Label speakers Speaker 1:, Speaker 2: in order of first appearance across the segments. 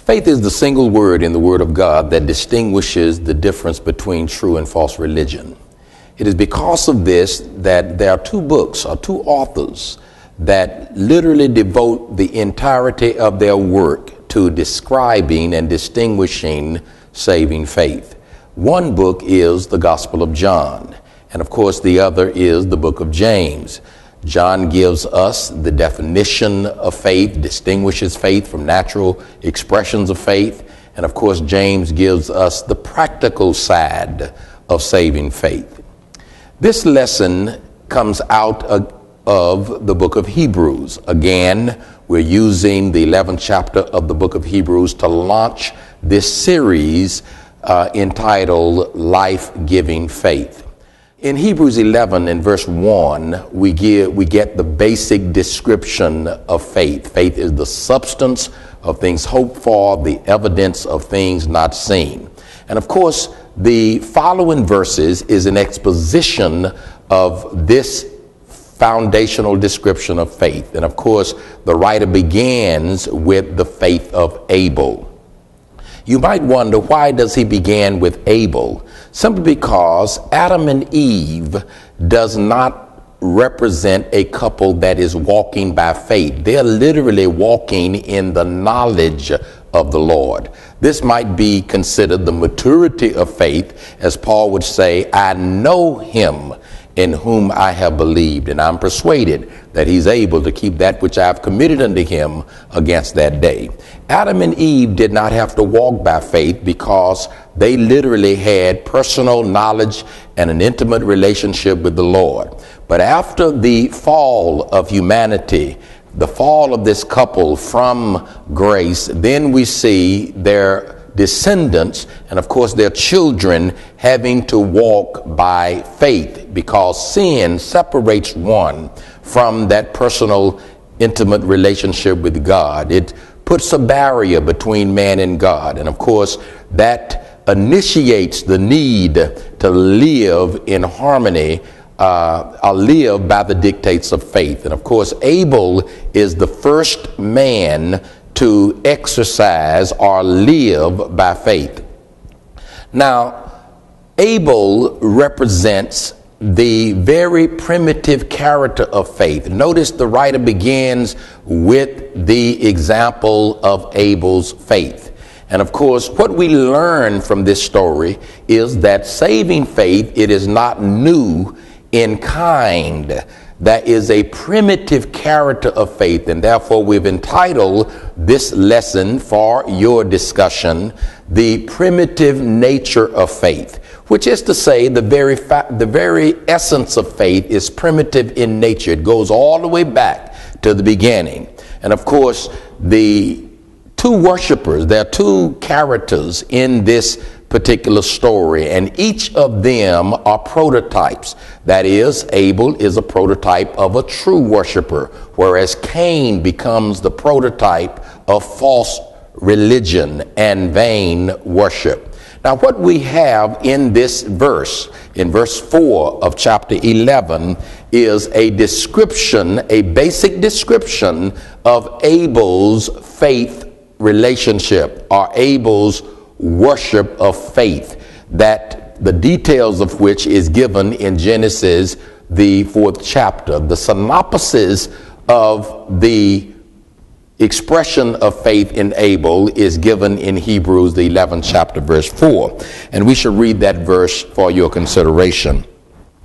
Speaker 1: Faith is the single word in the Word of God that distinguishes the difference between true and false religion. It is because of this that there are two books or two authors that literally devote the entirety of their work to describing and distinguishing saving faith. One book is the Gospel of John, and of course the other is the book of James. John gives us the definition of faith, distinguishes faith from natural expressions of faith, and of course James gives us the practical side of saving faith. This lesson comes out of the book of Hebrews. Again, we're using the 11th chapter of the book of Hebrews to launch this series entitled Life-Giving Faith. In Hebrews 11 and verse 1, we get the basic description of faith. Faith is the substance of things hoped for, the evidence of things not seen. And of course, the following verses is an exposition of this foundational description of faith. And of course, the writer begins with the faith of Abel. You might wonder, why does he begin with Abel? Simply because Adam and Eve does not represent a couple that is walking by faith. They're literally walking in the knowledge of the Lord. This might be considered the maturity of faith, as Paul would say, I know him in whom I have believed, and I'm persuaded that he's able to keep that which I have committed unto him against that day. Adam and Eve did not have to walk by faith because they literally had personal knowledge and an intimate relationship with the Lord. But after the fall of humanity, the fall of this couple from grace, then we see their descendants and of course their children having to walk by faith, because sin separates one from that personal intimate relationship with God. It puts a barrier between man and God, and of course that initiates the need to live in harmony, live by the dictates of faith. And of course Abel is the first man to exercise or live by faith. Now, Abel represents the very primitive character of faith. Notice the writer begins with the example of Abel's faith. And of course, what we learn from this story is that saving faith, it is not new in kind. That is a primitive character of faith, and therefore we've entitled this lesson for your discussion, The Primitive Nature of Faith, which is to say the very essence of faith is primitive in nature. It goes all the way back to the beginning. And of course, the two worshipers, there are two characters in this particular story, and each of them are prototypes. That is, Abel is a prototype of a true worshiper, whereas Cain becomes the prototype of false religion and vain worship. Now, what we have in this verse, in verse 4 of chapter 11, is a description, a basic description of Abel's faith relationship, or Abel's worship of faith, that the details of which is given in Genesis, the 4th chapter. The synopsis of the expression of faith in Abel is given in Hebrews, the 11th chapter, verse 4. And we should read that verse for your consideration.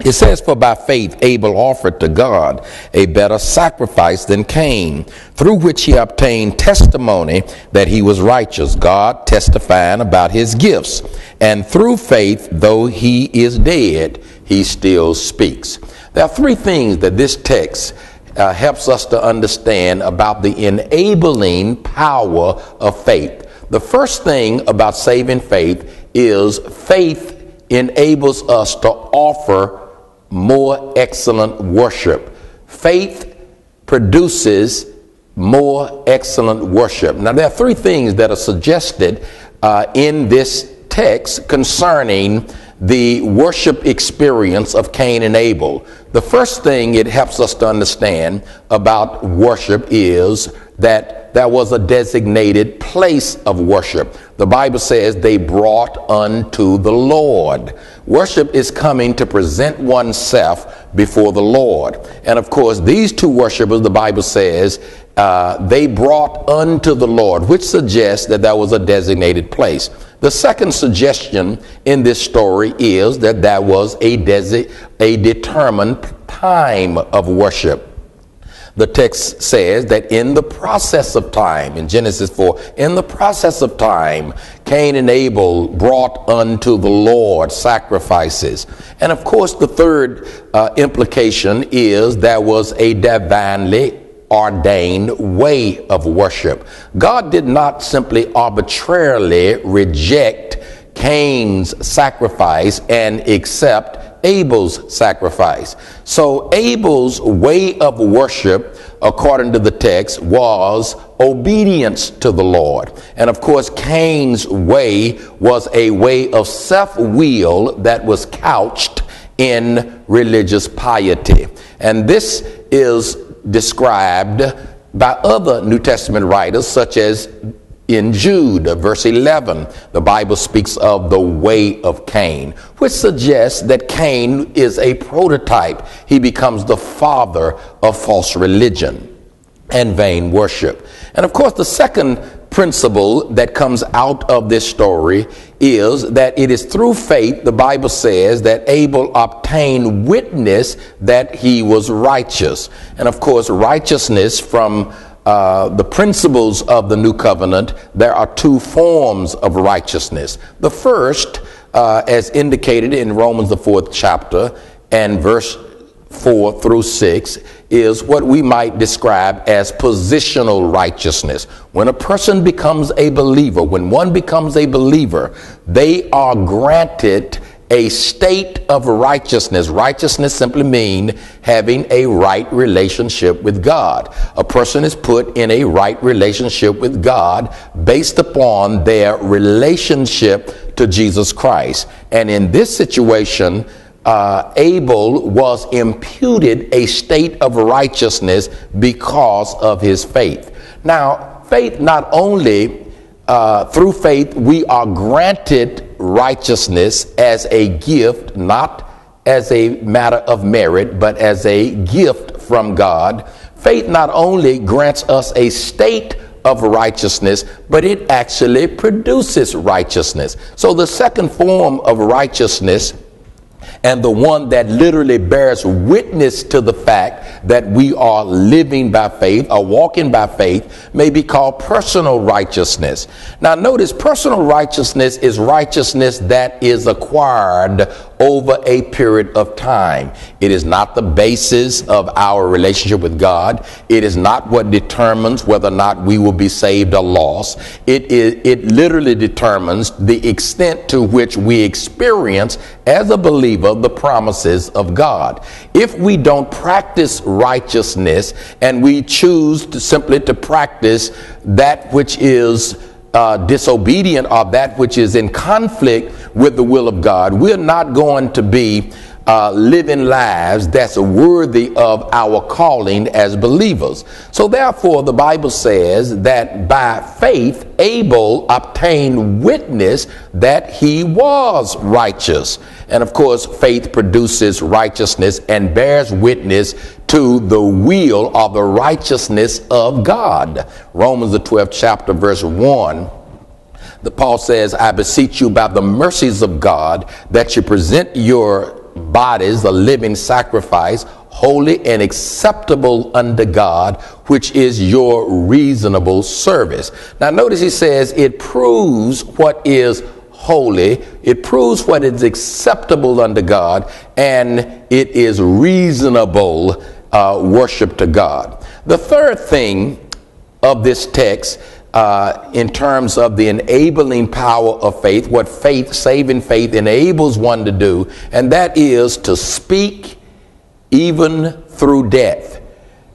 Speaker 1: It says, for by faith Abel offered to God a better sacrifice than Cain, through which he obtained testimony that he was righteous, God testifying about his gifts. And through faith, though he is dead, he still speaks. There are three things that this text helps us to understand about the enabling power of faith. The first thing about saving faith is faith enables us to offer more excellent worship. Faith produces more excellent worship. Now, there are three things that are suggested in this text concerning the worship experience of Cain and Abel. The first thing it helps us to understand about worship is that that there was a designated place of worship. The Bible says they brought unto the Lord. Worship is coming to present oneself before the Lord. And of course, these two worshipers, the Bible says, they brought unto the Lord, which suggests that there was a designated place. The second suggestion in this story is that there was a determined time of worship. The text says that in the process of time, in Genesis 4, in the process of time, Cain and Abel brought unto the Lord sacrifices. And of course, the third implication is there was a divinely ordained way of worship. God did not simply arbitrarily reject Cain's sacrifice and accept Abel's sacrifice. So Abel's way of worship, according to the text, was obedience to the Lord. And of course, Cain's way was a way of self-will that was couched in religious piety. And this is described by other New Testament writers, such as in Jude, verse 11, the Bible speaks of the way of Cain, which suggests that Cain is a prototype. He becomes the father of false religion and vain worship. And of course, the second principle that comes out of this story is that it is through faith, the Bible says, that Abel obtained witness that he was righteous. And of course, righteousness from the principles of the new covenant, there are two forms of righteousness. The first, as indicated in Romans, the 4th chapter, and verse 4 through 6, is what we might describe as positional righteousness. When a person becomes a believer, when one becomes a believer, they are granted a state of righteousness. Righteousness simply means having a right relationship with God. A person is put in a right relationship with God based upon their relationship to Jesus Christ. And in this situation, Abel was imputed a state of righteousness because of his faith. Now, faith not only through faith, we are granted righteousness as a gift, not as a matter of merit, but as a gift from God. Faith not only grants us a state of righteousness, but it actually produces righteousness. So the second form of righteousness, and the one that literally bears witness to the fact that we are living by faith or walking by faith, may be called personal righteousness. Now notice, personal righteousness is righteousness that is acquired over a period of time. It is not the basis of our relationship with God. It is not what determines whether or not we will be saved or lost. It literally determines the extent to which we experience as a believer the promises of God. If we don't practice righteousness and we choose to simply to practice that which is disobedient or that which is in conflict with the will of God, we're not going to be living lives that's worthy of our calling as believers. So therefore, the Bible says that by faith, Abel obtained witness that he was righteous. And of course, faith produces righteousness and bears witness to the will or the righteousness of God. Romans, the 12th chapter, verse 1. Paul says, I beseech you by the mercies of God that you present your bodies a living sacrifice, holy and acceptable unto God, which is your reasonable service. Now notice he says it proves what is holy, it proves what is acceptable unto God, and it is reasonable worship to God. The third thing of this text, in terms of the enabling power of faith, what faith, saving faith, enables one to do, and that is to speak even through death.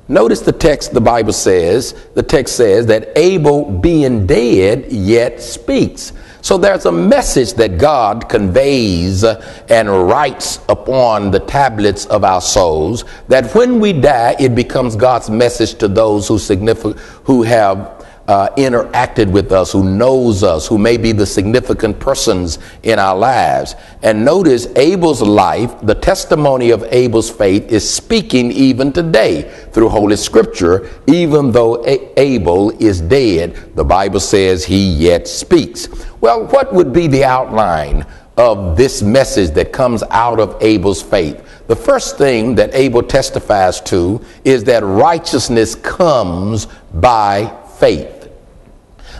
Speaker 1: Notice the text, the Bible says, the text says that Abel, being dead, yet speaks. So there's a message that God conveys and writes upon the tablets of our souls, that when we die, it becomes God's message to those who have interacted with us, who knows us, who may be the significant persons in our lives. And notice Abel's life, the testimony of Abel's faith is speaking even today through Holy Scripture. Even though Abel is dead, the Bible says he yet speaks. Well, what would be the outline of this message that comes out of Abel's faith? The first thing that Abel testifies to is that righteousness comes by faith.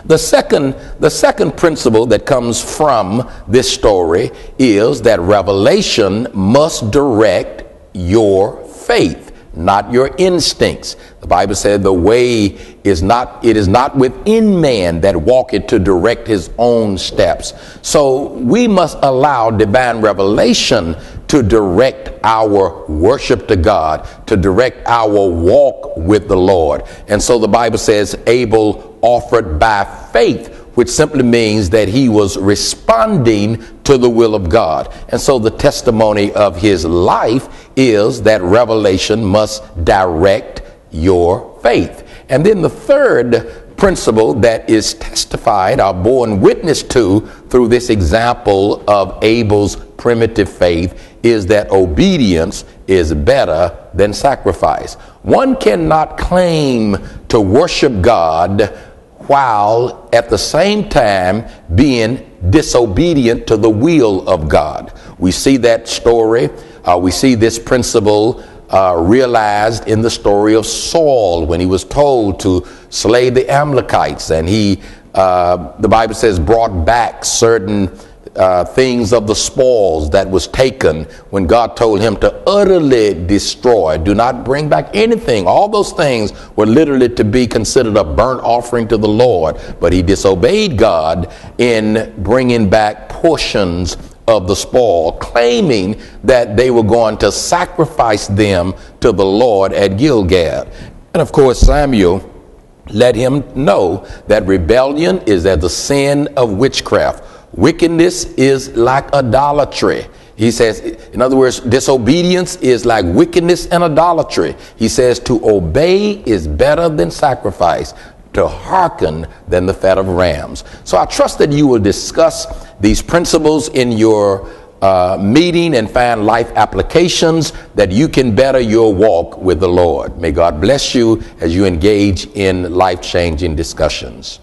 Speaker 1: The second principle that comes from this story is that revelation must direct your faith, not your instincts. The Bible said the way it is not within man that walketh to direct his own steps. So we must allow divine revelation to direct our worship to God, to direct our walk with the Lord. And so the Bible says Abel offered by faith, which simply means that he was responding to the will of God. And so the testimony of his life is that revelation must direct your faith. And then the third principle that is testified or borne witness to through this example of Abel's primitive faith is that obedience is better than sacrifice. One cannot claim to worship God while at the same time being disobedient to the will of God. We see that story, we see this principle realized in the story of Saul when he was told to slay the Amalekites, and he, the Bible says, brought back certain things of the spoils that was taken when God told him to utterly destroy. Do not bring back anything. All those things were literally to be considered a burnt offering to the Lord, but he disobeyed God in bringing back portions of the spoil, claiming that they were going to sacrifice them to the Lord at Gilgal. And of course, Samuel let him know that rebellion is as the sin of witchcraft. Wickedness is like idolatry. He says, in other words, disobedience is like wickedness and idolatry. He says to obey is better than sacrifice, to hearken than the fat of rams. So I trust that you will discuss these principles in your meeting and find life applications that you can better your walk with the Lord. May God bless you as you engage in life-changing discussions.